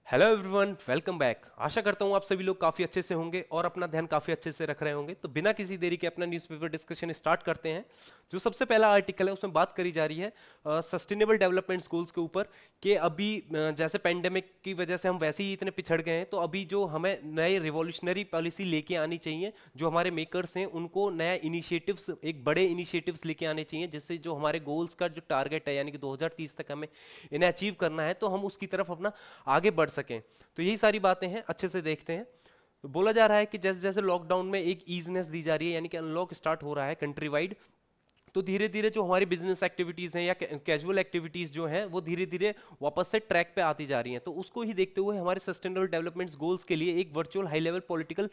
Hello everyone, welcome back. आशा करता हूँ आप सभी लोग काफी अच्छे से होंगे और अपना ध्यान काफी अच्छे से रख रहे होंगे। तो बिना किसी देरी के अपना न्यूज़पेपर डिस्कशन स्टार्ट करते हैं। जो सबसे पहला आर्टिकल है उसमें बात करी जा रही है सस्टेनेबल डेवलपमेंट गोल्स के ऊपर कि अभी जैसे पेंडेमिक की वजह से हम वैसे ही इतने पिछड़ गए हैं, तो अभी जो हमें नए रिवॉल्यूशनरी पॉलिसी लेके आनी चाहिए। जो हमारे मेकर्स हैं उनको नया इनिशिएटिव्स, एक बड़े इनिशिएटिव्स लेके आने चाहिए, जिससे जो हमारे गोल्स का जो टारगेट है यानी कि 2030 तक हमें इन्हें अचीव करना है, तो हम उसकी तरफ अपना आगे बढ़ सकें। तो यही सारी बातें हैं, अच्छे से देखते हैं। तो बोला जा रहा है कि जैसे जैसे लॉकडाउन में एक ईजनेस दी जा रही है, यानी कि अनलॉक स्टार्ट हो रहा है कंट्री वाइड, तो धीरे धीरे जो हमारी बिजनेस एक्टिविटीज हैं या कैजुअल एक्टिविटीज जो हैं वो धीरे धीरे वापस से ट्रैक पे आती जा रही हैं। तो उसको ही देखते हुए हमारे सस्टेनेबल डेवलपमेंट गोल्स के लिए एक virtual high level political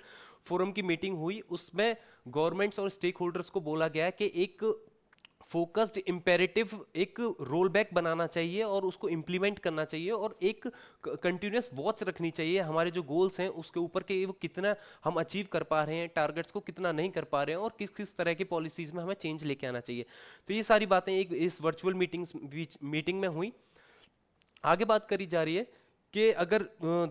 forum की मीटिंग हुई। उसमें गवर्नमेंट्स और स्टेक होल्डर्स को बोला गया कि एक फोकस्ड इंपेरेटिव एक रोल बैक बनाना चाहिए और उसको इंप्लीमेंट करना चाहिए, और एक कंटिन्यूस वॉच रखनी चाहिए हमारे जो गोल्स हैं उसके ऊपर कि वो कितना हम अचीव कर पा रहे हैं, टारगेट्स को कितना नहीं कर पा रहे हैं, और किस किस तरह की पॉलिसीज में हमें चेंज लेके आना चाहिए। तो ये सारी बातें एक इस वर्चुअल मीटिंग में हुई। आगे बात करी जा रही है कि अगर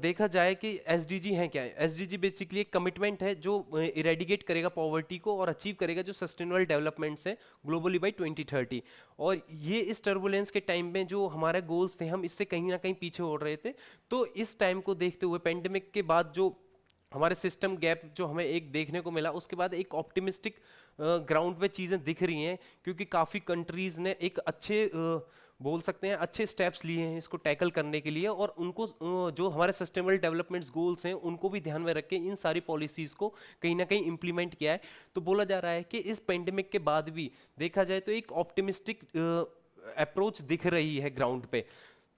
देखा जाए कि एसडीजी है क्या है। एसडीजी बेसिकली एक कमिटमेंट है जो इरेडिकेट करेगा पॉवर्टी को और अचीव करेगा जो सस्टेनेबल डेवलपमेंट्स है ग्लोबली बाय 2030। और ये इस टर्बुलेंस के टाइम में जो हमारे गोल्स थे, हम इससे कहीं ना कहीं पीछे हो रहे थे। तो इस टाइम को देखते हुए पेंडेमिक के बाद जो हमारे सिस्टम गैप जो हमें एक देखने को मिला, उसके बाद एक ऑप्टिमिस्टिक ग्राउंड पे चीजें दिख रही हैं, क्योंकि काफी कंट्रीज ने एक अच्छे बोल सकते हैं अच्छे स्टेप्स लिए हैं इसको टैकल करने के लिए, और उनको जो हमारे सस्टेनेबल डेवलपमेंट गोल्स हैं उनको भी ध्यान में रख के इन सारी पॉलिसीज को कहीं ना कहीं इंप्लीमेंट किया है। तो बोला जा रहा है कि इस पेंडेमिक के बाद भी देखा जाए तो एक ऑप्टिमिस्टिक अप्रोच दिख रही है ग्राउंड पे।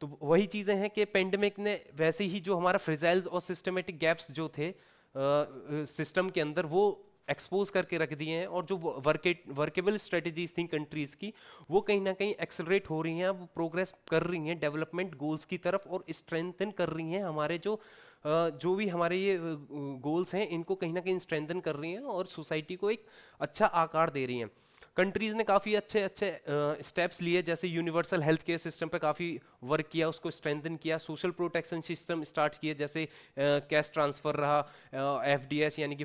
तो वही चीजें हैं कि पेंडेमिक ने वैसे ही जो हमारा फ्रिजाइल्स और सिस्टमेटिक गैप्स जो थे सिस्टम के अंदर, वो एक्सपोज करके रख दिए हैं, और जो वर्केबल स्ट्रेटजीज थी कंट्रीज की, वो कहीं ना कहीं एक्सेलरेट हो रही हैं, वो प्रोग्रेस कर रही हैं डेवलपमेंट गोल्स की तरफ, और स्ट्रेंथन कर रही हैं हमारे जो भी हमारे ये गोल्स हैं इनको कहीं ना कहीं स्ट्रेंथन कर रही हैं और सोसाइटी को एक अच्छा आकार दे रही हैं। कंट्रीज ने काफी अच्छे अच्छे स्टेप्स लिए, जैसे यूनिवर्सल हेल्थ केयर सिस्टम पे काफी वर्क किया, उसको स्ट्रेंथन किया। सोशल प्रोटेक्शन सिस्टम स्टार्ट किए, जैसे कैश ट्रांसफर रहा, एफडीएस यानी कि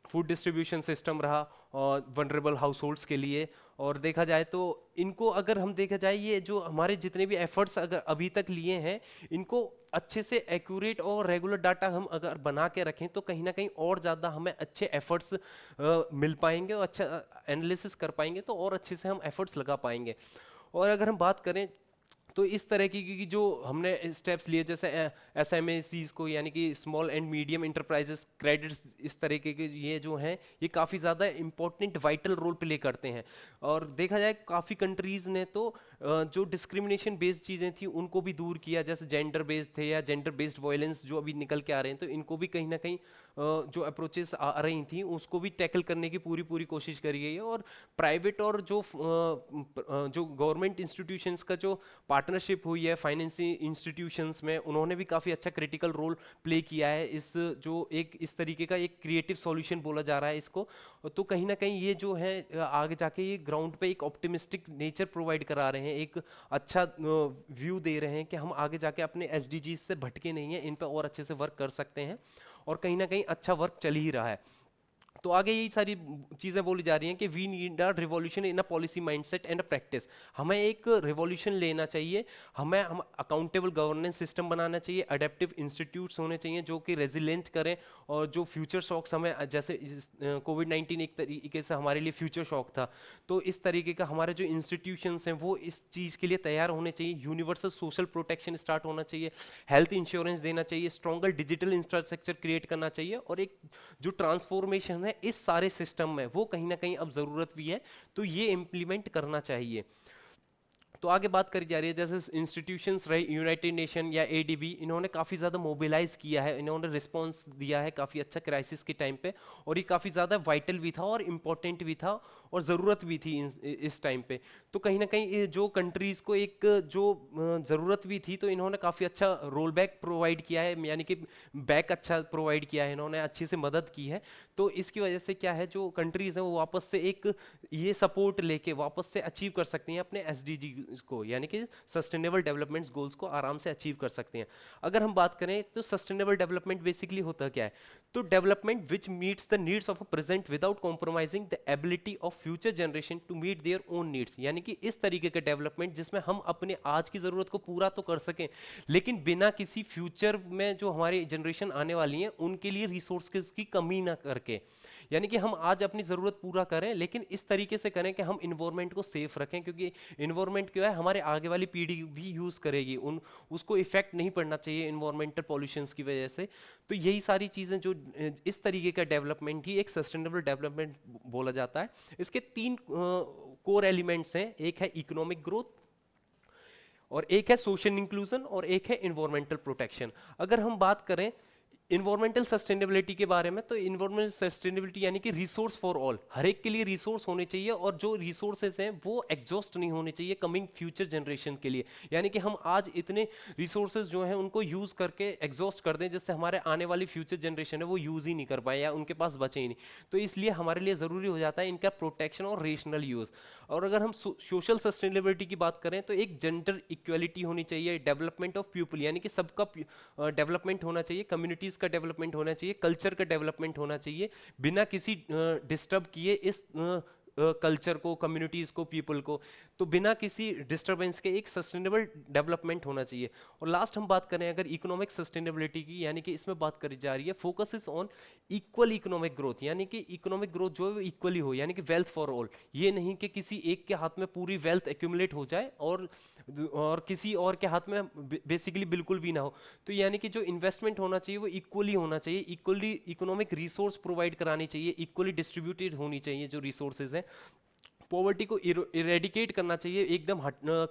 फूड डिस्ट्रीब्यूशन सिस्टम रहा, और वनरेबल हाउस होल्ड्स के लिए। और देखा जाए तो इनको अगर हम देखा जाए, ये जो हमारे जितने भी एफर्ट्स अगर अभी तक लिए हैं, इनको अच्छे से एक्यूरेट और रेगुलर डाटा हम अगर बना के रखें, तो कहीं ना कहीं और ज़्यादा हमें अच्छे एफर्ट्स मिल पाएंगे और अच्छा एनालिसिस कर पाएंगे, तो और अच्छे से हम एफर्ट्स लगा पाएंगे। और अगर हम बात करें तो इस तरह की जो हमने स्टेप्स लिए, जैसे एसएमएसीज को यानी कि small and medium enterprises credits, इस तरीके के ये जो हैं ये काफ़ी ज़्यादा इंपॉर्टेंट वाइटल रोल प्ले करते हैं। और देखा जाए काफ़ी कंट्रीज ने तो जो डिस्क्रिमिनेशन बेस्ड चीज़ें थी उनको भी दूर किया, जैसे जेंडर बेस्ड थे या जेंडर बेस्ड वायलेंस जो अभी निकल के आ रहे हैं, तो इनको भी कहीं ना कहीं जो अप्रोचेस आ रही थी उसको भी टैकल करने की पूरी पूरी कोशिश करी गई है। और प्राइवेट और जो गवर्नमेंट इंस्टीट्यूशंस का जो पार्टनरशिप हुई है फाइनेंसिंग इंस्टीट्यूशंस में, उन्होंने भी काफी अच्छा क्रिटिकल रोल प्ले किया है इस जो एक इस तरीके का एक क्रिएटिव सॉल्यूशन बोला जा रहा है इसको। तो कहीं ना कहीं ये जो है आगे जाके ये ग्राउंड पे एक ऑप्टिमिस्टिक नेचर प्रोवाइड करा रहे हैं, एक अच्छा व्यू दे रहे हैं कि हम आगे जाके अपने एसडीजी से भटके नहीं है, इन पर और अच्छे से वर्क कर सकते हैं, और कहीं ना कहीं अच्छा वर्क चल ही रहा है। तो आगे यही सारी चीजें बोली जा रही हैं कि we need a revolution in a policy mindset and a practice. हमें एक रिवॉल्यूशन लेना चाहिए, हम अकाउंटेबल गवर्नेंस सिस्टम बनाना चाहिए, अडेप्टिव इंस्टीट्यूट्स होने चाहिए जो कि रेजिलेंट करें, और जो फ्यूचर शॉक्स हमें, जैसे कोविड 19 एक तरीके से हमारे लिए फ्यूचर शॉक था, तो इस तरीके का हमारे जो इंस्टीट्यूशंस हैं वो इस चीज के लिए तैयार होने चाहिए। यूनिवर्सल सोशल प्रोटेक्शन स्टार्ट होना चाहिए, हेल्थ इंश्योरेंस देना चाहिए, स्ट्रॉन्गर डिजिटल इंफ्रास्ट्रक्चर क्रिएट करना चाहिए, और एक जो ट्रांसफॉर्मेशन है इस सारे सिस्टम में वो कहीं ना कहीं अब जरूरत भी है, तो ये इंप्लीमेंट करना चाहिए। तो आगे बात करी जा रही है, जैसे इंस्टीट्यूशंस रहे यूनाइटेड नेशन या एडीबी, इन्होंने काफी ज्यादा मोबिलाइज किया है, इन्होंने रिस्पांस दिया है काफी अच्छा क्राइसिस के टाइम पे, और ये काफी ज्यादा वाइटल भी था और इम्पोर्टेंट भी था। और ज़रूरत भी थी इस टाइम पे। तो कहीं ना कहीं जो कंट्रीज़ को एक जो ज़रूरत भी थी, तो इन्होंने काफ़ी अच्छा रोल बैक प्रोवाइड किया है, यानी कि बैक अच्छा प्रोवाइड किया है, इन्होंने अच्छी से मदद की है। तो इसकी वजह से क्या है, जो कंट्रीज़ हैं वो वापस से एक ये सपोर्ट लेके वापस से अचीव कर सकती हैं अपने एसडीजी को, यानी कि सस्टेनेबल डेवलपमेंट गोल्स को आराम से अचीव कर सकते हैं। अगर हम बात करें तो सस्टेनेबल डेवलपमेंट बेसिकली होता क्या है, तो development which meets the needs of a present without compromising the ability of future generation to meet their own needs, यानी कि इस तरीके का डेवलपमेंट जिसमें हम अपने आज की जरूरत को पूरा तो कर सकें, लेकिन बिना किसी फ्यूचर में जो हमारी जनरेशन आने वाली है उनके लिए रिसोर्सेज की कमी ना करके। यानी कि हम आज अपनी जरूरत पूरा करें, लेकिन इस तरीके से करें कि हम इन्वायरमेंट को सेफ रखें, क्योंकि इन्वायरमेंट क्या है, हमारे आगे वाली पीढ़ी भी यूज करेगी, उन उसको इफेक्ट नहीं पड़ना चाहिए इन्वायरमेंटल पॉल्यूशंस की वजह से। तो यही सारी चीजें जो इस तरीके का डेवलपमेंट ही एक सस्टेनेबल डेवलपमेंट बोला जाता है। इसके तीन कोर एलिमेंट्स हैं, एक है इकोनॉमिक ग्रोथ, और एक है सोशल इंक्लूजन, और एक है इन्वायरमेंटल प्रोटेक्शन। अगर हम बात करें इन्वायरमेंटल सस्टेनेबिलिटी के बारे में, तो इन्वायरमेंटल सस्टेनेबिलिटी यानी कि रिसोर्स फॉर ऑल, हर एक के लिए रिसोर्स होने चाहिए, और जो रिसोर्सेज हैं वो एग्जॉस्ट नहीं होने चाहिए कमिंग फ्यूचर जनरेशन के लिए। यानी कि हम आज इतने रिसोर्सेज जो हैं उनको यूज करके एग्जॉस्ट कर दें, जिससे हमारे आने वाली फ्यूचर जनरेशन है वो यूज ही नहीं कर पाए या उनके पास बचे ही नहीं। तो इसलिए हमारे लिए जरूरी हो जाता है इनका प्रोटेक्शन और रेशनल यूज। और अगर हम सोशल सस्टेनेबिलिटी की बात करें, तो एक जेंडर इक्वलिटी होनी चाहिए, डेवलपमेंट ऑफ पीपल यानी कि सबका डेवलपमेंट होना चाहिए, कम्युनिटीज का डेवलपमेंट होना चाहिए, कल्चर का डेवलपमेंट होना चाहिए, बिना किसी डिस्टर्ब किए इस कल्चर को, कम्युनिटीज को, पीपल को, तो बिना किसी डिस्टरबेंस के एक सस्टेनेबल डेवलपमेंट होना चाहिए। और लास्ट हम बात करें अगर इकोनॉमिक सस्टेनेबिलिटी की, यानी कि इसमें बात करी जा रही है focus is on equal economic growth, यानी कि इकोनॉमिक ग्रोथ जो है वो इक्वली हो, यानी कि वेल्थ फॉर ऑल। ये नहीं कि किसी एक के हाथ में पूरी वेल्थ एक्यूमुलेट हो जाए और किसी और के हाथ में बेसिकली बिल्कुल भी ना हो। तो यानी कि जो इन्वेस्टमेंट होना चाहिए वो इक्वली होना चाहिए, इक्वली इकोनॉमिक रिसोर्स प्रोवाइड करानी चाहिए, इक्वली डिस्ट्रीब्यूटेड होनी चाहिए जो रिसोर्सेज हैं। पॉवर्टी को इरेडिकेट करना चाहिए, एकदम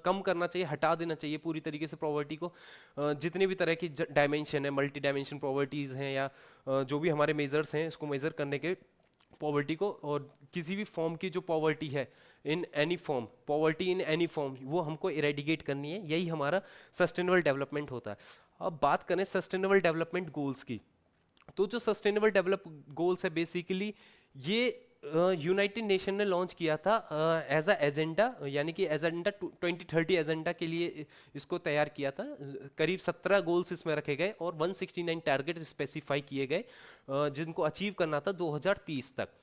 कम करना चाहिए, हटा देना चाहिए पूरी तरीके से पॉवर्टी को। जितने भी तरह की डायमेंशन है, मल्टी डायमेंशन पॉवर्टीज हैं, या जो भी हमारे मेजर्स हैं इसको मेजर करने के पॉवर्टी को, और किसी भी फॉर्म की जो पॉवर्टी है in any form, poverty in any form, वो हमको इरेडिकेट करनी है। यही हमारा सस्टेनेबल डेवलपमेंट होता है। अब बात करें सस्टेनेबल डेवलपमेंट गोल्स की, तो जो सस्टेनेबल डेवलप गोल्स है बेसिकली ये यूनाइटेड नेशन ने लॉन्च किया था एज अ एजेंडा, यानी कि एजेंडा 2030 एजेंडा के लिए इसको तैयार किया था। करीब 17 गोल्स इसमें रखे गए और 169 टारगेट स्पेसिफाई किए गए, जिनको अचीव करना था 2030 तक।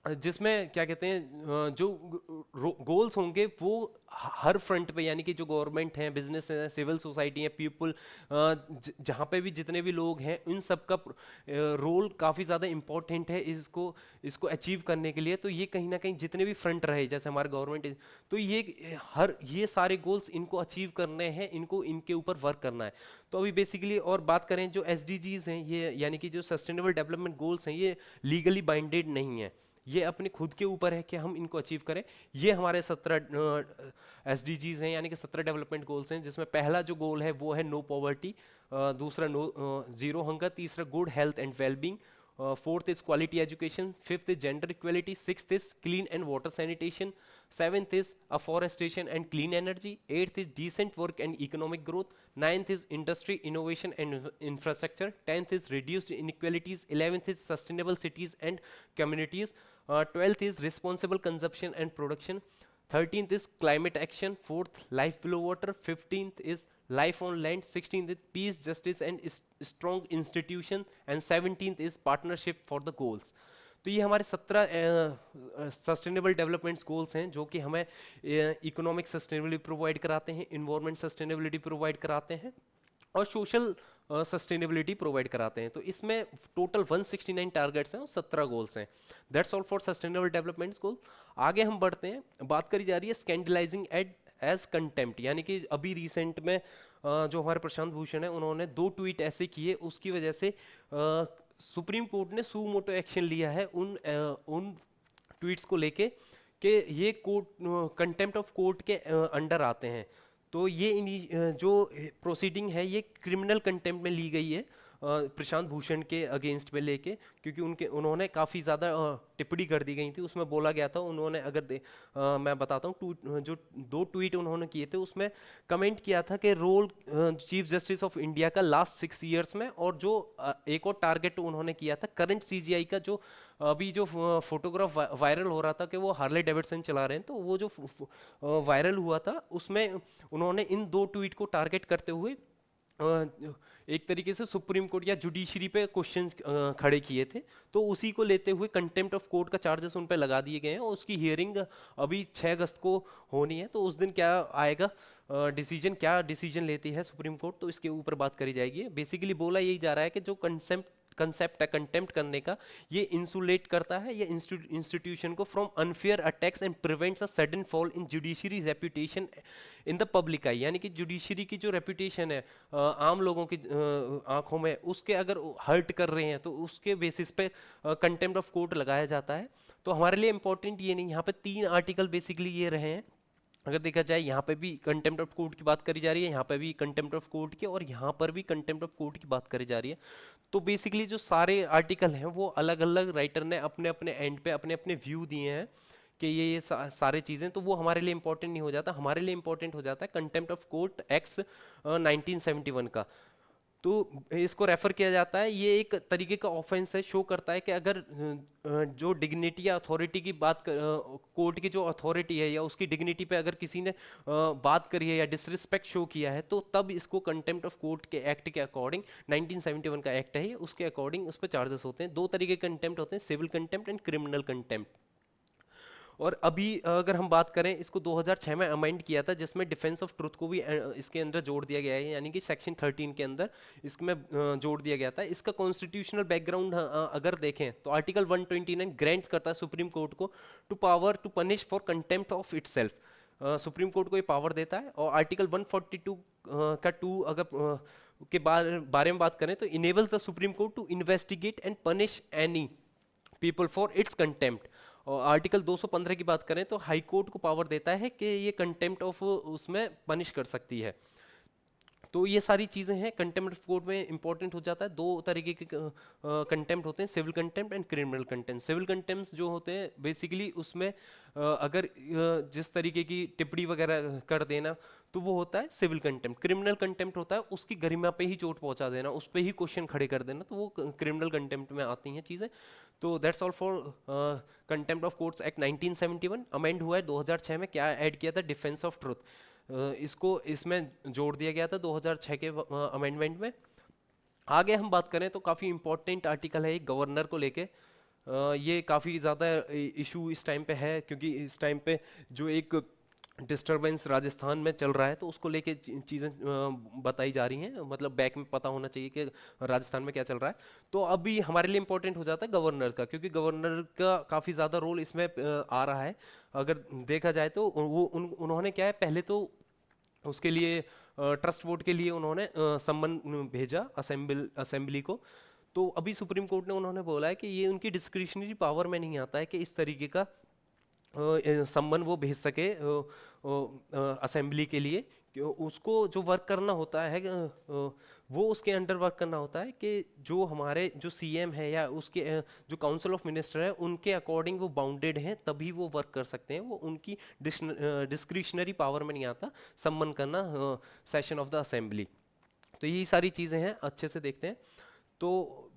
जिसमें क्या कहते हैं जो गोल्स होंगे वो हर फ्रंट पे, यानी कि जो गवर्नमेंट है, बिजनेस है, सिविल सोसाइटी है, पीपल, जहाँ पे भी जितने भी लोग हैं उन सब का रोल काफ़ी ज़्यादा इंपॉर्टेंट है इसको इसको अचीव करने के लिए। तो ये कहीं ना कहीं जितने भी फ्रंट रहे, जैसे हमारे गवर्नमेंट, तो ये सारे गोल्स इनको अचीव करने हैं, इनको इनके ऊपर वर्क करना है। तो अभी बेसिकली और बात करें जो एसडीजीज हैं ये, यानी कि जो सस्टेनेबल डेवलपमेंट गोल्स हैं, ये लीगली बाइंडेड नहीं है, ये अपने खुद के ऊपर है कि हम इनको अचीव करें। ये हमारे 17 एसडीजीज हैं, यानी कि 17 डेवलपमेंट गोल्स हैं, जिसमें पहला जो गोल है वो है नो पॉवर्टी, दूसरा नो जीरो हंगर, तीसरा good health and wellbeing, fourth is quality education, fifth is gender equality, sixth is clean and water sanitation, seventh is afforestation and clean energy, eighth is decent work and economic growth, ninth is industry innovation and infrastructure, 10th is reduced inequalities, 11th is sustainable cities and communities, 12th is responsible consumption and production, 13th is climate action, 4th life below water, 15th is life on land, 16th is peace, justice and strong institution, and 17th is partnership for the goals। तो ये हमारे 17 sustainable development goals हैं जो कि हमें economic sustainability provide कराते हैं, environment sustainability provide कराते हैं, और सोशल सस्टेनेबिलिटी प्रोवाइड कराते हैं। तो इसमें टोटल 169 टारगेट्स हैं और 17 गोल्स हैं। That's all for sustainable development goal. आगे हम बढ़ते हैं, बात करी जा रही है स्कैंडलाइजिंग एज कंटेम्प्ट, यानी कि अभी रिसेंट में जो हमारे प्रशांत भूषण है उन्होंने 2 ट्वीट ऐसे किए, उसकी वजह से सुप्रीम कोर्ट ने सू मोटो एक्शन लिया है उन ट्वीट्स को लेके कि ये कोर्ट कंटेम्प्ट ऑफ कोर्ट के अंडर आते हैं। तो ये जो प्रोसीडिंग है ये क्रिमिनल कंटेम्प्ट में ली गई है, प्रशांत भूषण के अगेंस्ट में लेके, क्योंकि उनके उन्होंने काफी ज्यादा टिप्पणी कर दी गई थी। उसमें बोला गया था, उन्होंने अगर मैं बताता हूँ, जो 2 ट्वीट उन्होंने किए थे, उसमें कमेंट किया था कि role chief justice of India का लास्ट 6 इयर्स में, और जो एक और टारगेट उन्होंने किया था करंट सीजीआई का, जो अभी जो फोटोग्राफ वायरल हो रहा था कि वो हार्ले डेविडसन चला रहे हैं, तो वो जो वायरल हुआ था उसमें उन्होंने इन 2 ट्वीट को टारगेट करते हुए एक तरीके से सुप्रीम कोर्ट या जुडिशरी पे क्वेश्चन खड़े किए थे। तो उसी को लेते हुए कंटेम्प्ट ऑफ कोर्ट का चार्जेस उन पे लगा दिए गए हैं, और उसकी हियरिंग अभी 6 अगस्त को होनी है। तो उस दिन क्या आएगा डिसीजन, क्या डिसीजन लेती है सुप्रीम कोर्ट, तो इसके ऊपर बात करी जाएगी। बेसिकली बोला यही जा रहा है कि जो कंसेप्ट है कंटेम्प्ट करने का, ये इंसुलेट करता है ये इंस्टीट्यूशन को from unfair attacks and prevents a sudden fall in judiciary reputation in the public eye. यानी कि जुडिशरी की जो रेपुटेशन है आम लोगों की आंखों में, उसके अगर हर्ट कर रहे हैं तो उसके बेसिस पे कंटेम्प्ट ऑफ कोर्ट लगाया जाता है। तो हमारे लिए इंपॉर्टेंट ये नहीं, यहाँ पे 3 आर्टिकल बेसिकली ये रहे हैं। अगर देखा जाए, यहाँ पे भी कंटेम्प्ट ऑफ कोर्ट की बात करी जा रही है, यहाँ पे भी कंटेम्प्ट ऑफ कोर्ट की, और यहाँ पर भी कंटेम्प्ट ऑफ कोर्ट की बात करी जा रही है। तो बेसिकली जो सारे आर्टिकल हैं वो अलग अलग राइटर ने अपने अपने एंड पे अपने अपने व्यू दिए हैं कि ये सारे चीजें, तो वो हमारे लिए इंपॉर्टेंट नहीं हो जाता। हमारे लिए इंपॉर्टेंट हो जाता है कंटेम्प्ट ऑफ कोर्ट एक्ट 1971 का। तो इसको रेफर किया जाता है, ये एक तरीके का ऑफेंस है, शो करता है कि अगर जो डिग्निटी या अथॉरिटी की बात कोर्ट की जो अथॉरिटी है या उसकी डिग्निटी पे अगर किसी ने बात करी है या डिसरिस्पेक्ट शो किया है, तो तब इसको कंटेम्प्ट ऑफ कोर्ट के एक्ट के अकॉर्डिंग, 1971 का एक्ट है ये, उसके अकॉर्डिंग उस पर चार्जेस होते हैं। 2 तरीके के कंटेम्प्ट होते हैं, civil contempt and criminal contempt. और अभी अगर हम बात करें, इसको 2006 में अमेंड किया था, जिसमें डिफेंस ऑफ ट्रुथ को भी इसके अंदर जोड़ दिया गया है, यानी कि सेक्शन 13 के अंदर इसमें जोड़ दिया गया था। इसका कॉन्स्टिट्यूशनल बैकग्राउंड अगर देखें तो आर्टिकल 129 ग्रांट करता है सुप्रीम कोर्ट को to power to punish for contempt of itself. Supreme court को ये पावर देता है। और आर्टिकल 142 का 2 अगर के बारे में बात करें तो enables the supreme court to investigate and punish any people for its contempt. और आर्टिकल 215 की बात करें तो हाई कोर्ट को पावर देता है कि ये कंटेम्प्ट ऑफ उसमें पनिश कर सकती है। तो ये सारी चीजें हैं कंटेम्प्ट ऑफ कोर्ट में इंपॉर्टेंट हो जाता है। 2 तरीके के कंटेम्प्ट होते हैं, civil contempt and criminal contempt. Civil contempt जो होते हैं बेसिकली उसमें अगर जिस तरीके की टिप्पणी वगैरह कर देना, तो वो होता है सिविल कंटेम्प्ट। क्रिमिनल कंटेम्प्ट होता है उसकी गरिमा पे ही चोट पहुंचा देना, उस पे ही क्वेश्चन खड़े कर देना, तो वो क्रिमिनल कंटेम्प्ट में आती हैं चीजें। तो that's all for contempt of courts act 1971। Amend हुआ है 2006 में, क्या ऐड किया था, डिफेंस ऑफ ट्रुथ। इसको इसमें जोड़ दिया गया था 2006 के अमेंडमेंट में। आगे हम बात करें तो काफी इंपॉर्टेंट आर्टिकल है एक गवर्नर को लेके। ये काफी ज्यादा इशू इस टाइम पे है, क्योंकि इस टाइम पे जो एक डिस्टरबेंस राजस्थान में चल रहा है, तो उसको लेके चीजें बताई जा रही हैं। मतलब बैक में पता होना चाहिए कि राजस्थान में क्या चल रहा है। तो अभी हमारे लिए इंपॉर्टेंट हो जाता है गवर्नर का, क्योंकि गवर्नर का काफी ज्यादा रोल इसमें आ रहा है। अगर देखा जाए तो वो उन्होंने क्या है, पहले तो उसके लिए ट्रस्ट वोट के लिए उन्होंने सम्मन भेजा असेंबली को। तो अभी सुप्रीम कोर्ट ने उन्होंने बोला है कि ये उनकी डिस्क्रिशनरी पावर में नहीं आता है कि इस तरीके का सम्मन वो भेज सके असेंबली के लिए। उसको जो वर्क करना होता है वो उसके अंडर वर्क करना होता है कि जो हमारे जो सीएम है या उसके जो काउंसिल ऑफ मिनिस्टर है उनके अकॉर्डिंग वो बाउंडेड हैं, तभी वो वर्क कर सकते हैं। वो उनकी डिस्क्रिशनरी पावर में नहीं आता सम्मन करना सेशन ऑफ द असेंबली। तो यही सारी चीजें हैं, अच्छे से देखते हैं। तो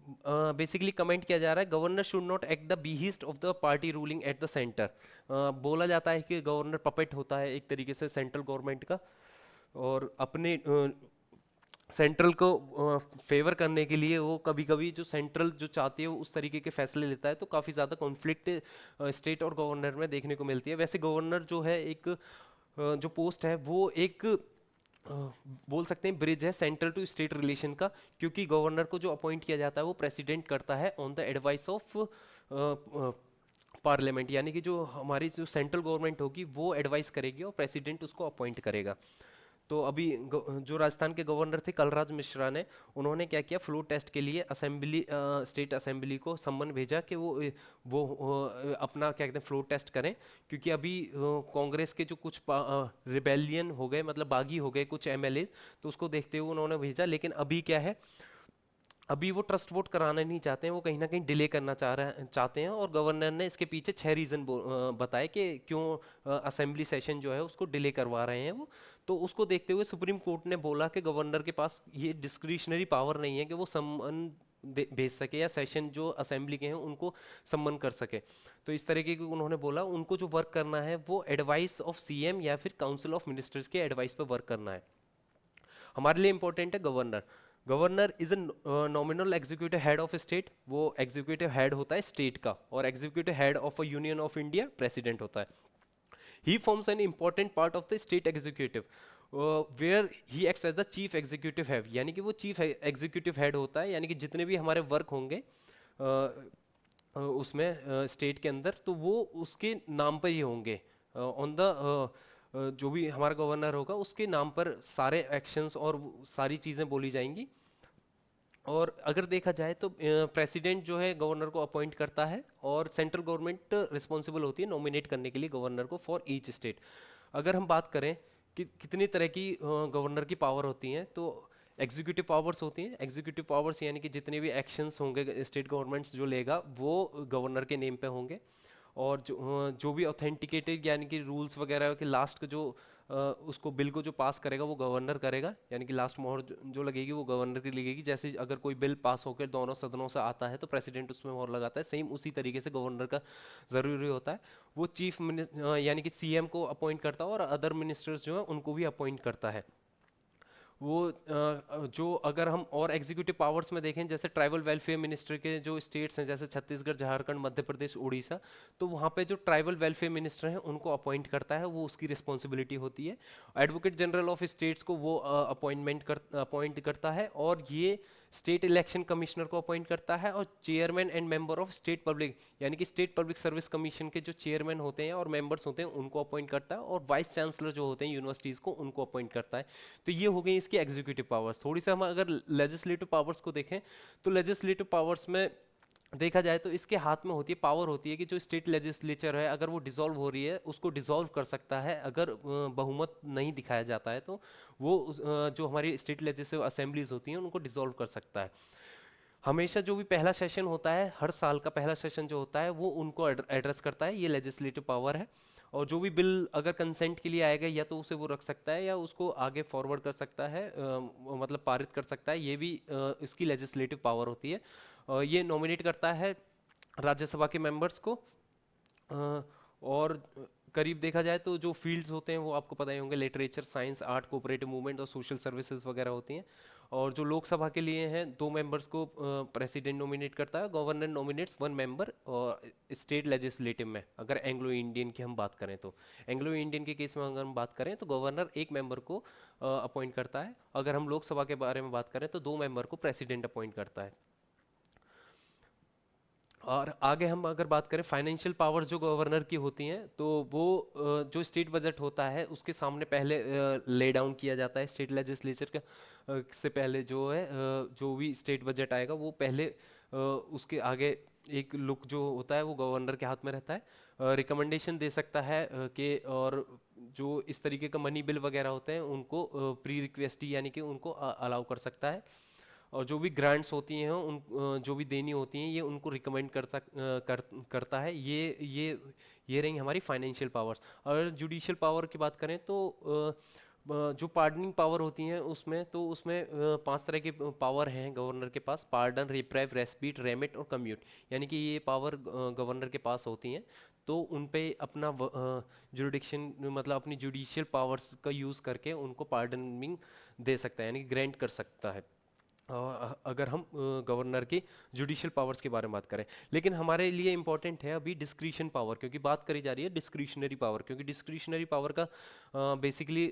बेसिकली कमेंट किया जा रहा है, governor should not act the behest of the party ruling at the centre. बोला जाता है कि गवर्नर पपेट होता है एक तरीके से सेंट्रल गवर्नमेंट का, और अपने सेंट्रल को फेवर करने के लिए वो कभी कभी जो सेंट्रल जो चाहती है वो उस तरीके के फैसले लेता है। तो काफी ज्यादा कॉन्फ्लिक्ट स्टेट और गवर्नर में देखने को मिलती है। वैसे गवर्नर जो है एक जो पोस्ट है वो एक बोल सकते हैं ब्रिज है सेंट्रल टू स्टेट रिलेशन का, क्योंकि गवर्नर को जो अपॉइंट किया जाता है वो प्रेसिडेंट करता है on the advice of parliament. यानी कि जो हमारी जो सेंट्रल गवर्नमेंट होगी वो एडवाइस करेगी और प्रेसिडेंट उसको अपॉइंट करेगा। तो अभी जो राजस्थान के गवर्नर थे कलराज मिश्रा ने, उन्होंने क्या किया, फ्लोर टेस्ट के लिए असेंबली स्टेट असेंबली को सम्मन भेजा कि अपना क्या कहते हैं फ्लोर टेस्ट करें। क्योंकि अभी कांग्रेस के जो कुछ रिबेलियन हो गए, मतलब बागी हो गए कुछ एमएलए, तो उसको देखते हुए उन्होंने भेजा। लेकिन अभी क्या है, अभी वो ट्रस्ट वोट कराना नहीं चाहते हैं, वो कहीं ना कहीं डिले करना चाहते हैं, और गवर्नर ने इसके पीछे 6 रीजन बताए कि क्यों असेंबली सेशन जो है उसको डिले करवा रहे हैं वो। तो उसको देखते हुए सुप्रीम कोर्ट ने बोला कि गवर्नर के पास ये डिस्क्रिशनरी पावर नहीं है कि वो समन भेज सके या सेशन जो असेंबली के हैं उनको सम्मन कर सके। तो इस तरीके की उन्होंने बोला उनको जो वर्क करना है वो एडवाइस ऑफ सीएम या फिर काउंसिल ऑफ मिनिस्टर्स के एडवाइस पे वर्क करना है। हमारे लिए इंपॉर्टेंट है governor. Governor is a nominal executive head of state, वो एग्जीक्यूटिव हेड होता है स्टेट का, और executive head of a union of India president होता है। He forms an important part of the state executive where he acts as the chief executive head, यानी कि वो चीफ एग्जीक्यूटिव हेड होता है, यानी कि जितने भी हमारे वर्क होंगे उसमें स्टेट के अंदर, तो वो उसके नाम पर ही होंगे। ऑन द जो भी हमारा गवर्नर होगा उसके नाम पर सारे एक्शंस और सारी चीजें बोली जाएंगी। और अगर देखा जाए तो प्रेसिडेंट जो है गवर्नर को अपॉइंट करता है, और सेंट्रल गवर्नमेंट रिस्पॉन्सिबल होती है नॉमिनेट करने के लिए गवर्नर को फॉर ईच स्टेट। अगर हम बात करें कि कितनी तरह की गवर्नर की पावर होती हैं, तो एग्जीक्यूटिव पावर्स होती हैं। एग्जीक्यूटिव पावर्स यानी कि जितने भी एक्शंस होंगे स्टेट गवर्नमेंट्स जो लेगा वो गवर्नर के नेम पे होंगे। और जो भी ऑथेंटिकेटेड यानी कि रूल्स वगैरह के लास्ट का जो उसको बिल को जो पास करेगा वो गवर्नर करेगा, यानी कि लास्ट मोहर जो लगेगी वो गवर्नर की लगेगी। जैसे अगर कोई बिल पास होकर दोनों सदनों से आता है तो प्रेसिडेंट उसमें मोहर लगाता है, सेम उसी तरीके से गवर्नर का जरूरी होता है। वो चीफ यानी कि सीएम को अपॉइंट करता है, और अदर मिनिस्टर्स जो है उनको भी अपॉइंट करता है। वो जो अगर हम और एग्जीक्यूटिव पावर्स में देखें, जैसे ट्राइबल वेलफेयर मिनिस्टर के जो स्टेट्स हैं जैसे छत्तीसगढ़, झारखंड, मध्य प्रदेश, उड़ीसा, तो वहाँ पे जो ट्राइबल वेलफेयर मिनिस्टर हैं उनको अपॉइंट करता है, वो उसकी रिस्पॉन्सिबिलिटी होती है। एडवोकेट जनरल ऑफ स्टेट्स को वो अपॉइंट करता है, और ये स्टेट इलेक्शन कमिश्नर को अपॉइंट करता है, और chairman and member of state public यानी कि स्टेट पब्लिक सर्विस कमीशन के जो चेयरमैन होते हैं और मेंबर्स होते हैं उनको अपॉइंट करता है, और वाइस चांसलर जो होते हैं यूनिवर्सिटीज को उनको अपॉइंट करता है। तो ये हो गई इसकी एग्जीक्यूटिव पावर्स। थोड़ी सा हम अगर लेजिस्लेटिव पावर्स को देखें, तो लेजिस्लेटिव पावर्स में देखा जाए तो इसके हाथ में होती है, पावर होती है कि जो स्टेट लेजिस्लेचर है अगर वो डिसॉल्व हो रही है उसको डिसॉल्व कर सकता है, अगर बहुमत नहीं दिखाया जाता है तो वो जो हमारी स्टेट लेजिस्लेटिव असेंबलीज होती हैं उनको डिसॉल्व कर सकता है। हमेशा जो भी पहला सेशन होता है, हर साल का पहला सेशन जो होता है वो उनको एड्रेस करता है, ये लेजिस्लेटिव पावर है। और जो भी बिल अगर कंसेंट के लिए आएगा या तो उसे वो रख सकता है या उसको आगे फॉरवर्ड कर सकता है, मतलब पारित कर सकता है, ये भी इसकी लेजिस्लेटिव पावर होती है। ये नॉमिनेट करता है राज्यसभा के मेंबर्स को। अ, और करीब देखा जाए तो जो फील्ड्स होते हैं वो आपको पता ही होंगे, literature, science, art, cooperative movement और सोशल सर्विसेज वगैरह होती हैं। और जो लोकसभा के लिए हैं, 2 मेंबर्स को प्रेसिडेंट नॉमिनेट करता है, गवर्नर नॉमिनेट्स 1 मेंबर। और स्टेट लेजिस्लेटिव में अगर एंग्लो इंडियन की हम बात करें, तो एंग्लो इंडियन के केस में अगर हम बात करें तो गवर्नर 1 मेंबर को अपॉइंट करता है। अगर हम लोकसभा के बारे में बात करें तो 2 मेंबर को प्रेसिडेंट अपॉइंट करता है। और आगे हम अगर बात करें फाइनेंशियल पावर्स जो गवर्नर की होती हैं, तो वो जो स्टेट बजट होता है उसके सामने पहले ले डाउन किया जाता है स्टेट लेजिस्लेचर का। से पहले जो है जो भी स्टेट बजट आएगा वो पहले उसके आगे एक लुक जो होता है वो गवर्नर के हाथ में रहता है। रिकमेंडेशन दे सकता है कि, और जो इस तरीके का मनी बिल वगैरह होते हैं उनको प्री रिक्वेस्ट यानी कि उनको अलाउ कर सकता है। और जो भी ग्रांट्स होती हैं जो भी देनी होती हैं ये उनको रिकमेंड करता है। ये रही हमारी फाइनेंशियल पावर्स। और जुडिशियल पावर की बात करें तो जो पार्डनिंग पावर होती हैं उसमें 5 तरह के पावर हैं गवर्नर के पास: पार्डन, रिप्राइव, रेस्पीट, रेमिट और कम्यूट। यानी कि ये पावर गवर्नर के पास होती हैं, तो उन पे अपना जुरिडिक्शन मतलब अपनी जुडिशियल पावर्स का यूज करके उनको पार्डनिंग दे सकता है, यानी कि ग्रांट कर सकता है। अगर हम गवर्नर की जुडिशियल पावर्स के बारे में बात करें। लेकिन हमारे लिए इंपॉर्टेंट है अभी डिस्क्रिशन पावर, क्योंकि बात करी जा रही है डिस्क्रिशनरी पावर, क्योंकि डिस्क्रिशनरी पावर का बेसिकली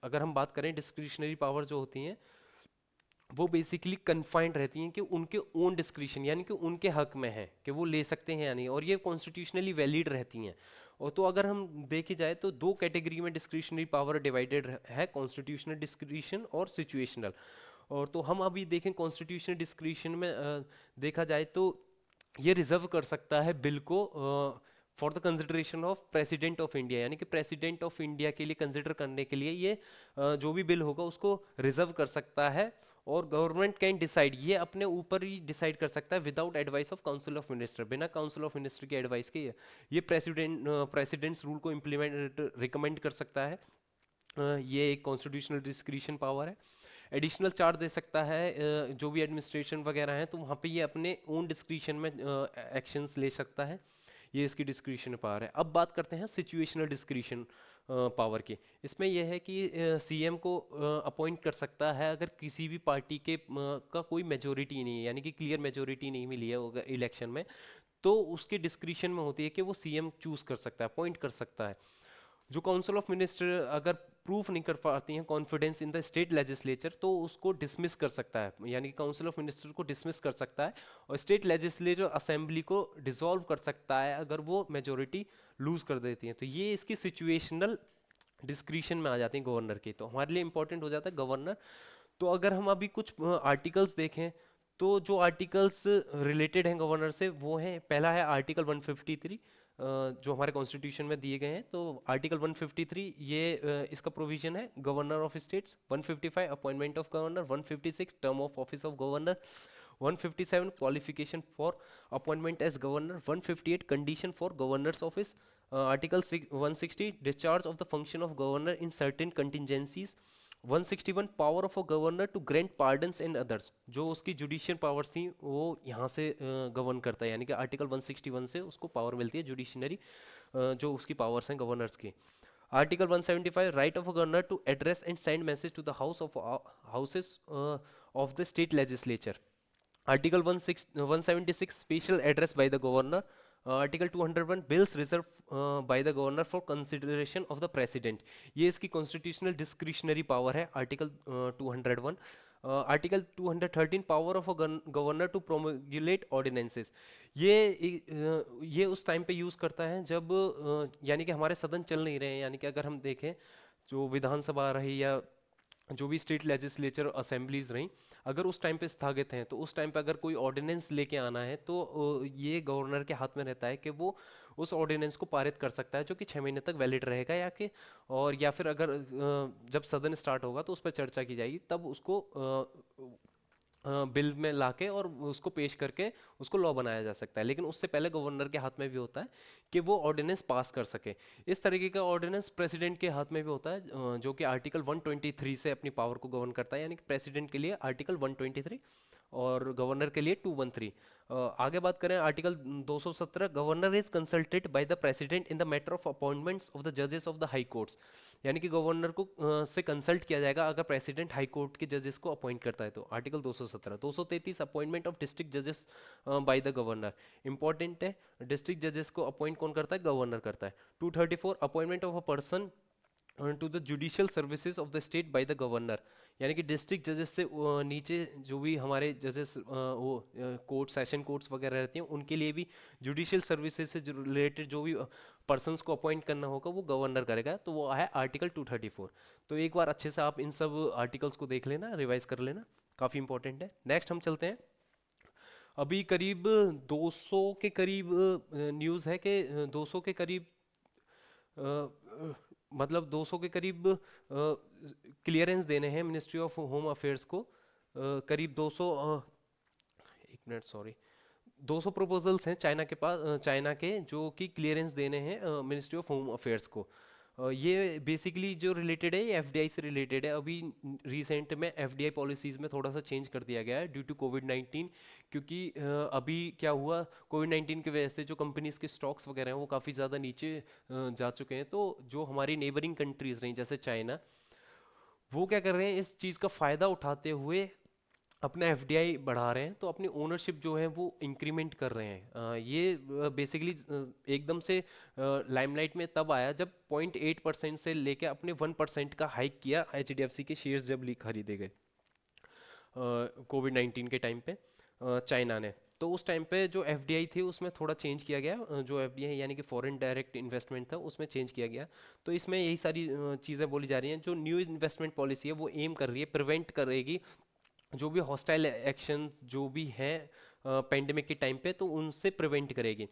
अगर हम बात करें डिस्क्रिशनरी पावर जो होती हैं वो बेसिकली कन्फाइंड रहती हैं कि उनके ओन डिस्क्रिशन यानी कि उनके हक में है कि वो ले सकते हैं या नहीं, और ये कॉन्स्टिट्यूशनली वैलिड रहती हैं। और तो अगर हम देखी जाए तो 2 कैटेगरी में डिस्क्रिशनरी पावर डिवाइडेड है: कॉन्स्टिट्यूशनल डिस्क्रिशन और सिचुएशनल। और तो हम अभी देखें कॉन्स्टिट्यूशनल डिस्क्रिशन में देखा जाए तो ये रिजर्व कर सकता है बिल को for the consideration of president of India, यानी कि प्रेसिडेंट ऑफ इंडिया के लिए कंसिडर करने के लिए ये जो भी बिल होगा उसको रिजर्व कर सकता है। और गवर्नमेंट कैन डिसाइड, ये अपने ऊपर ही डिसाइड कर सकता है without advice of council of minister, बिना काउंसिल ऑफ मिनिस्टर की एडवाइस के ये प्रेसिडेंट्स रूल को इम्प्लीमेंट रिकमेंड कर सकता है। ये एक कॉन्स्टिट्यूशनल डिस्क्रिशन पावर है। एडिशनल चार्ज दे सकता है जो भी एडमिनिस्ट्रेशन वगैरह है, तो वहाँ पे ये अपने ओन डिस्क्रिशन में एक्शंस ले सकता है। ये इसकी डिस्क्रिशन पावर है। अब बात करते हैं सिचुएशनल डिस्क्रिशन पावर की। इसमें यह है कि सीएम को अपॉइंट कर सकता है अगर किसी भी पार्टी के का कोई मेजोरिटी नहीं है, यानी कि क्लियर मेजोरिटी नहीं मिली है इलेक्शन में, तो उसके डिस्क्रिशन में होती है कि वो सीएम चूज कर सकता है, अपॉइंट कर सकता है। जो काउंसिल ऑफ मिनिस्टर अगर प्रूफ नहीं कर पाती हैं confidence in the state legislature, तो उसको डिसमिस कर सकता है, यानी कि काउंसिल ऑफ मिनिस्टर को डिसमिस कर सकता है और स्टेट लेजिस्लेटिव असेंबली को डिसॉल्व कर सकता है अगर वो मेजोरिटी लूज कर देती है। तो ये इसकी सिचुएशनल डिस्क्रिशन में आ जाती है गवर्नर की, तो हमारे लिए इंपॉर्टेंट हो जाता है गवर्नर। तो अगर हम अभी कुछ आर्टिकल्स देखें, तो जो आर्टिकल्स रिलेटेड हैं गवर्नर से वो हैं, पहला है आर्टिकल 153 जो हमारे कॉन्स्टिट्यूशन में दिए गए हैं। तो आर्टिकल 153 ये इसका प्रोविजन है governor of states. 155 appointment of governor, 156 term of office of governor, 157 qualification for appointment as governor, 158 condition for governors office, article 160 discharge of the function of governor in certain contingencies, 161 power of a governor to grant pardons and others, जो उसकी judicial powers थी वो यहाँ से govern करता है, यानी कि आर्टिकल 161 से उसको पावर मिलती है जुडिशनरी, जो उसकी पावर्स हैं गवर्नर्स की। Article 175 right of a governor to address and send message to the houses of the state legislature. Article 176 special address by the governor. Article 201 bills reserve by the governor for consideration of the president, ये इसकी constitutional discretionary power है article 201। Article 213 power of a governor to promulgate ordinances, ये उस time पे use करता है जब यानी कि हमारे सदन चल नहीं रहे हैं, यानी कि अगर हम देखें जो विधानसभा रही या जो भी स्टेट लेजिस्लेचर असेंबलीज रही, अगर उस टाइम पे स्थगित हैं, तो उस टाइम पे अगर कोई ऑर्डिनेंस लेके आना है, तो ये गवर्नर के हाथ में रहता है कि वो उस ऑर्डिनेंस को पारित कर सकता है, जो कि 6 महीने तक वैलिड रहेगा, या फिर अगर जब सदन स्टार्ट होगा तो उस पर चर्चा की जाएगी, तब उसको बिल में लाके और उसको पेश करके उसको लॉ बनाया जा सकता है। लेकिन उससे पहले गवर्नर के हाथ में भी होता है कि वो ऑर्डिनेंस पास कर सके। इस तरीके का ऑर्डिनेंस प्रेसिडेंट के हाथ में भी होता है, जो कि आर्टिकल 123 से अपनी पावर को गवर्न करता है, यानी कि प्रेसिडेंट के लिए आर्टिकल 123 और गवर्नर के लिए 213। आगे बात करें article 217, governor is consulted by the president in the matter of appointments of the जजेस ऑफ द हाई कोर्ट्स, यानी कि गवर्नर को से कंसल्ट किया जाएगा अगर प्रेसिडेंट हाई कोर्ट के जजेस को अपॉइंट करता है, तो आर्टिकल 217। 233 अपॉइंटमेंट ऑफ डिस्ट्रिक्ट जजेस बाय द गवर्नर, इंपॉर्टेंट है, डिस्ट्रिक्ट जजेस को अपॉइंट कौन करता है, गवर्नर करता है। 234 appointment of a person to the judicial services of the state by the governor, यानी कि डिस्ट्रिक्ट जजेस से नीचे जो भी हमारे जजेस वो कोर्ट सेशन कोर्ट्स वगैरह रहती हैं, उनके लिए भी जुडिशियल सर्विसेज से रिलेटेड जो भी पर्सन्स को अपॉइंट करना होगा वो गवर्नर करेगा, तो वो है आर्टिकल 234। तो एक बार अच्छे से आप इन सब आर्टिकल्स को देख लेना, रिवाइज कर लेना, काफी इंपॉर्टेंट है। नेक्स्ट हम चलते हैं। अभी करीब 200 के करीब न्यूज़ है कि 200 के करीब मतलब 200 के करीब क्लियरेंस देने हैं मिनिस्ट्री ऑफ होम अफेयर्स को, करीब 200 एक मिनट सॉरी 200 प्रपोजल्स हैं चाइना के पास, चाइना के जो कि क्लियरेंस देने हैं मिनिस्ट्री ऑफ होम अफेयर्स को। ये बेसिकली जो रिलेटेड है ये एफडीआई से रिलेटेड है। अभी रिसेंट में एफडीआई पॉलिसीज में थोड़ा सा चेंज कर दिया गया है ड्यू टू कोविड-19, क्योंकि अभी क्या हुआ, कोविड-19 की वजह से जो कंपनीज के स्टॉक्स वगैरह हैं वो काफ़ी ज़्यादा नीचे जा चुके हैं। तो जो हमारी नेबरिंग कंट्रीज रही जैसे चाइना, वो क्या कर रहे हैं, इस चीज़ का फ़ायदा उठाते हुए अपना एफडीआई बढ़ा रहे हैं, तो अपनी ओनरशिप जो है वो इंक्रीमेंट कर रहे हैं। ये बेसिकली एकदम से लाइमलाइट में तब आया जब 0.8% से लेके अपने 1% का हाइक किया एचडीएफसी के शेयर्स जब खरीदे गए कोविड-19 के टाइम पे चाइना ने। तो उस टाइम पे जो एफडीआई थी उसमें थोड़ा चेंज किया गया, जो एफडीआई यानी कि फॉरेन डायरेक्ट इन्वेस्टमेंट था उसमें चेंज किया गया। तो इसमें यही सारी चीज़ें बोली जा रही हैं। जो न्यू इन्वेस्टमेंट पॉलिसी है वो एम कर रही है, प्रिवेंट करेगी जो भी हॉस्टाइल एक्शन जो भी हैं पेंडेमिक के टाइम पे, तो उनसे प्रिवेंट करेगी।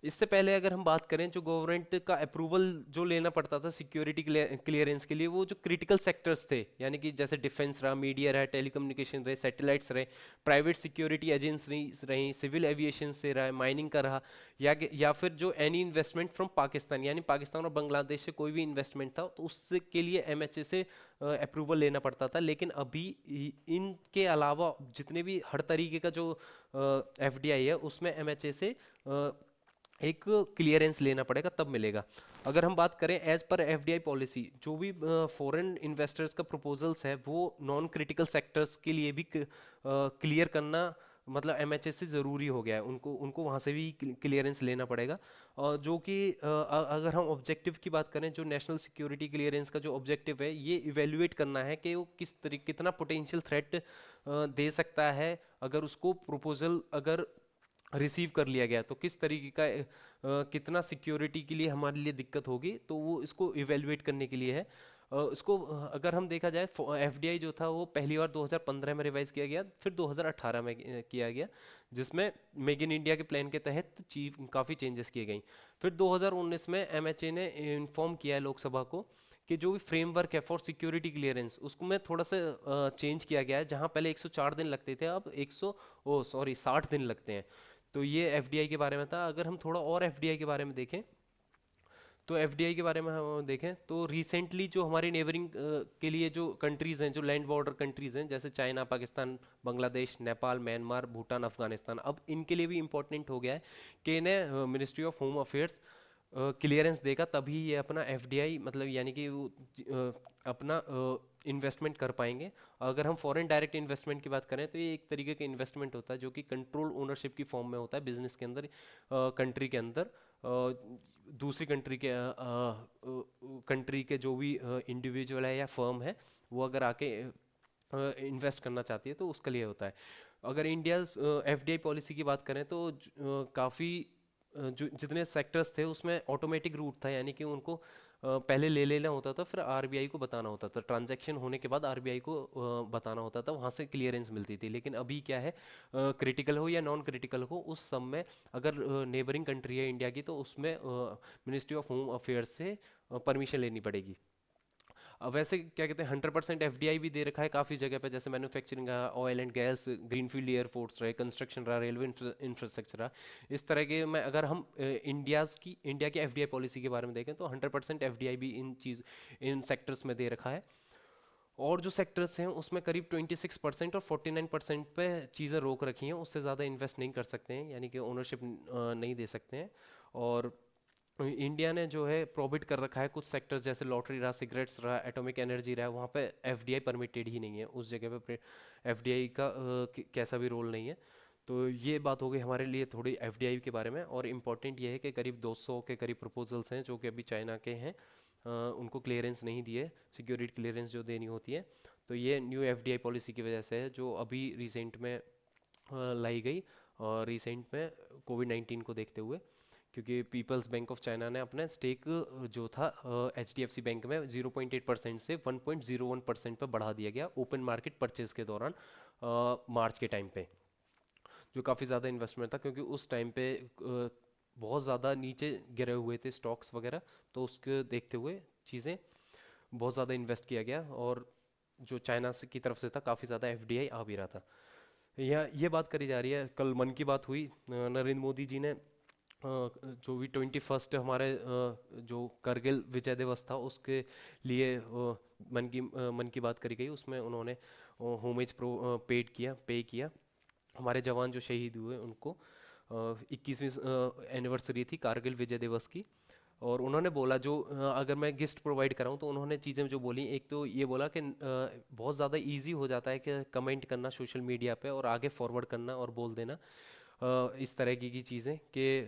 इससे पहले अगर हम बात करें, जो गवर्नमेंट का अप्रूवल जो लेना पड़ता था सिक्योरिटी क्लियरेंस के लिए, वो जो क्रिटिकल सेक्टर्स थे, यानी कि जैसे डिफेंस रहा, मीडिया रहा, टेलीकम्युनिकेशन रहे, सैटेलाइट्स रहे, प्राइवेट सिक्योरिटी एजेंसीज रही, सिविल एविएशन से रहा, माइनिंग का रहा, या फिर जो एनी इन्वेस्टमेंट फ्रॉम पाकिस्तान, यानी पाकिस्तान और बांग्लादेश से कोई भी इन्वेस्टमेंट था तो उससे के लिए एमएचए से अप्रूवल लेना पड़ता था। लेकिन अभी इनके अलावा जितने भी हर तरीके का जो एफडीआई है उसमें एमएचए से एक क्लियरेंस लेना पड़ेगा, तब मिलेगा। अगर हम बात करें एज पर एफडीआई पॉलिसी, जो भी फॉरेन इन्वेस्टर्स का प्रपोजल्स है वो नॉन क्रिटिकल सेक्टर्स के लिए भी क्लियर करना, मतलब एमएचए से ज़रूरी हो गया है, उनको उनको वहाँ से भी क्लियरेंस लेना पड़ेगा। जो कि अगर हम ऑब्जेक्टिव की बात करें, जो नेशनल सिक्योरिटी क्लियरेंस का जो ऑब्जेक्टिव है, ये इवेल्युएट करना है कि वो किस तरीके, कितना पोटेंशियल थ्रेट दे सकता है, अगर उसको प्रपोजल अगर रिसीव कर लिया गया तो किस तरीके का कितना सिक्योरिटी के लिए हमारे लिए दिक्कत होगी, तो वो इसको इवेलुएट करने के लिए है। इसको अगर हम देखा जाए, एफडीआई जो था वो पहली बार 2015 में रिवाइज किया गया, फिर 2018 में किया गया, जिसमें मेक इन इंडिया के प्लान के तहत काफ़ी चेंजेस किए गए। फिर 2019 में एमएचए ने इन्फॉर्म किया है लोकसभा को कि जो भी फ्रेमवर्क है फॉर सिक्योरिटी क्लियरेंस, उसको में थोड़ा सा चेंज किया गया है। जहां पहले 104 दिन लगते थे, अब 100 ओ सॉरी 60 दिन लगते हैं। तो ये एफडीआई के बारे में था। अगर हम थोड़ा और एफडीआई के बारे में देखें, तो एफडीआई के बारे में हम देखें तो रिसेंटली जो हमारी नेबरिंग के लिए जो कंट्रीज हैं, जो लैंड बॉर्डर कंट्रीज हैं, जैसे चाइना, पाकिस्तान, बांग्लादेश, नेपाल, म्यांमार, भूटान, अफगानिस्तान, अब इनके लिए भी इंपॉर्टेंट हो गया है कि इन्हें ministry of home affairs clearance देगा, तभी ये अपना एफडीआई, मतलब यानी कि वो अपना इन्वेस्टमेंट कर पाएंगे। अगर हम फॉरेन डायरेक्ट इन्वेस्टमेंट की बात करें तो ये एक तरीके का इन्वेस्टमेंट होता है जो कि कंट्रोल ओनरशिप की फॉर्म में होता है बिजनेस के अंदर, कंट्री के अंदर। दूसरी कंट्री के जो भी इंडिविजुअल है या फर्म है, वो अगर आके इन्वेस्ट करना चाहती है तो उसके लिए होता है। अगर इंडिया एफडीआई पॉलिसी की बात करें तो काफ़ी जो जितने सेक्टर्स थे उसमें ऑटोमेटिक रूट था, यानी कि उनको पहले ले लेना होता था, फिर आरबीआई को बताना होता था, ट्रांजैक्शन होने के बाद आरबीआई को बताना होता था, वहां से क्लियरेंस मिलती थी। लेकिन अभी क्या है, क्रिटिकल हो या नॉन क्रिटिकल हो, उस सब में अगर नेबरिंग कंट्री है इंडिया की, तो उसमें मिनिस्ट्री ऑफ होम अफेयर्स से परमिशन लेनी पड़ेगी। अब वैसे क्या कहते हैं, 100% एफडीआई भी दे रखा है काफ़ी जगह पे, जैसे मैन्युफैक्चरिंग रहा, oil and gas, greenfield airports रहे, कंस्ट्रक्शन रहा, रेलवे इंफ्रास्ट्रक्चर रहा। इस तरह के में अगर हम इंडिया की एफडीआई पॉलिसी के बारे में देखें तो 100% एफडीआई भी इन सेक्टर्स में दे रखा है। और जो सेक्टर्स हैं उसमें करीब 26% और 49% पे चीज़ें रोक रखी हैं, उससे ज़्यादा इन्वेस्ट नहीं कर सकते हैं, यानी कि ओनरशिप नहीं दे सकते हैं। और इंडिया ने जो है प्रोहिबिट कर रखा है कुछ सेक्टर्स, जैसे लॉटरी रहा, सिगरेट्स रहा, एटॉमिक एनर्जी रहा, वहाँ पे एफडीआई परमिटेड ही नहीं है, उस जगह पे एफडीआई का कैसा भी रोल नहीं है। तो ये बात हो गई हमारे लिए थोड़ी एफडीआई के बारे में। और इम्पोर्टेंट ये है कि करीब 200 के करीब प्रपोजल्स हैं जो कि अभी चाइना के हैं, उनको क्लियरेंस नहीं दिए, सिक्योरिटी क्लियरेंस जो देनी होती है। तो ये न्यू एफडीआई पॉलिसी की वजह से है, जो अभी रिसेंट में लाई गई, और रिसेंट में कोविड 19 को देखते हुए, क्योंकि पीपल्स बैंक ऑफ चाइना ने अपना स्टेक जो था एचडीएफसी बैंक में 0.8% से 1.01% पर बढ़ा दिया गया ओपन मार्केट परचेज के दौरान, मार्च के टाइम पे, जो काफ़ी ज़्यादा इन्वेस्टमेंट था, क्योंकि उस टाइम पे बहुत ज़्यादा नीचे गिरे हुए थे स्टॉक्स वगैरह, तो उसके देखते हुए चीज़ें बहुत ज़्यादा इन्वेस्ट किया गया, और जो चाइना से की तरफ से था काफ़ी ज़्यादा एफडीआई आ भी रहा था। ये बात करी जा रही है, कल मन की बात हुई, नरेंद्र मोदी जी ने जो भी 21 हमारे जो करगिल विजय दिवस था उसके लिए मन की बात करी गई, उसमें उन्होंने होमेज पे किया हमारे जवान जो शहीद हुए उनको। 21वीं एनिवर्सरी थी कारगिल विजय दिवस की, और उन्होंने बोला जो अगर मैं गिफ्ट प्रोवाइड कराऊं, तो उन्होंने चीज़ें जो बोली, एक तो ये बोला कि बहुत ज़्यादा इजी हो जाता है कि कमेंट करना सोशल मीडिया पे और आगे फॉरवर्ड करना और बोल देना इस तरह की चीज़ें, कि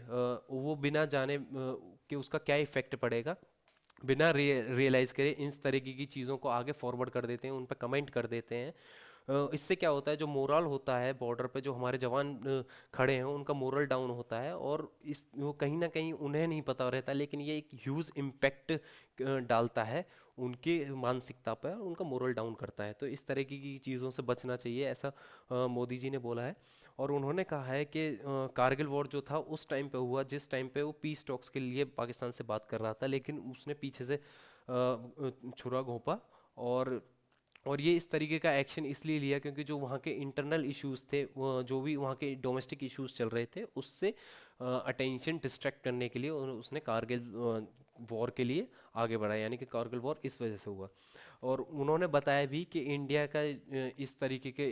वो बिना जाने कि उसका क्या इफेक्ट पड़ेगा, बिना रियलाइज करे इस तरीके की चीज़ों को आगे फॉरवर्ड कर देते हैं, उन पर कमेंट कर देते हैं। इससे क्या होता है, जो मोरल होता है बॉर्डर पे, जो हमारे जवान खड़े हैं उनका मोरल डाउन होता है, और इस वो कहीं ना कहीं उन्हें नहीं पता रहता, लेकिन ये एक ह्यूज इम्पैक्ट डालता है उनके मानसिकता पर, उनका मोरल डाउन करता है। तो इस तरह की चीज़ों से बचना चाहिए, ऐसा मोदी जी ने बोला है। और उन्होंने कहा है कि कारगिल वॉर जो था उस टाइम पे हुआ जिस टाइम पे वो पीस टॉक्स के लिए पाकिस्तान से बात कर रहा था, लेकिन उसने पीछे से छुरा घोंपा। और ये इस तरीके का एक्शन इसलिए लिया क्योंकि जो वहाँ के इंटरनल इश्यूज थे, जो भी वहाँ के डोमेस्टिक इश्यूज चल रहे थे, उससे अटेंशन डिस्ट्रैक्ट करने के लिए उसने कारगिल वॉर के लिए आगे बढ़ा, यानी कि कारगिल वॉर इस वजह से हुआ। और उन्होंने बताया भी कि इंडिया का इस तरीके के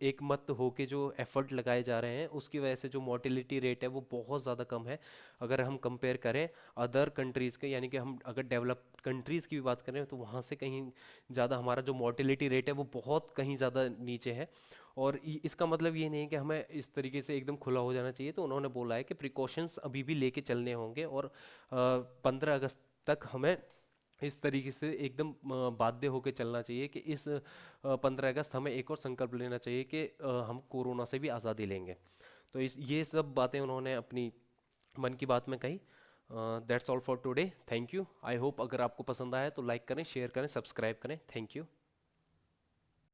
एक मत होके जो एफर्ट लगाए जा रहे हैं, उसकी वजह से जो मोर्टेलिटी रेट है वो बहुत ज़्यादा कम है, अगर हम कंपेयर करें अदर कंट्रीज़ के। यानी कि हम अगर डेवलप्ड कंट्रीज़ की भी बात करें तो वहाँ से कहीं ज़्यादा हमारा जो मोर्टेलिटी रेट है वो बहुत कहीं ज़्यादा नीचे है। और इसका मतलब ये नहीं है कि हमें इस तरीके से एकदम खुला हो जाना चाहिए। तो उन्होंने बोला है कि प्रिकॉशंस अभी भी लेके चलने होंगे, और 15 अगस्त तक हमें इस तरीके से एकदम बाध्य होकर चलना चाहिए कि इस 15 अगस्त हमें एक और संकल्प लेना चाहिए कि हम कोरोना से भी आज़ादी लेंगे। तो इस ये सब बातें उन्होंने अपनी मन की बात में कही। That's all for today, thank you. I hope अगर आपको पसंद आया तो लाइक करें, शेयर करें, सब्सक्राइब करें। Thank you.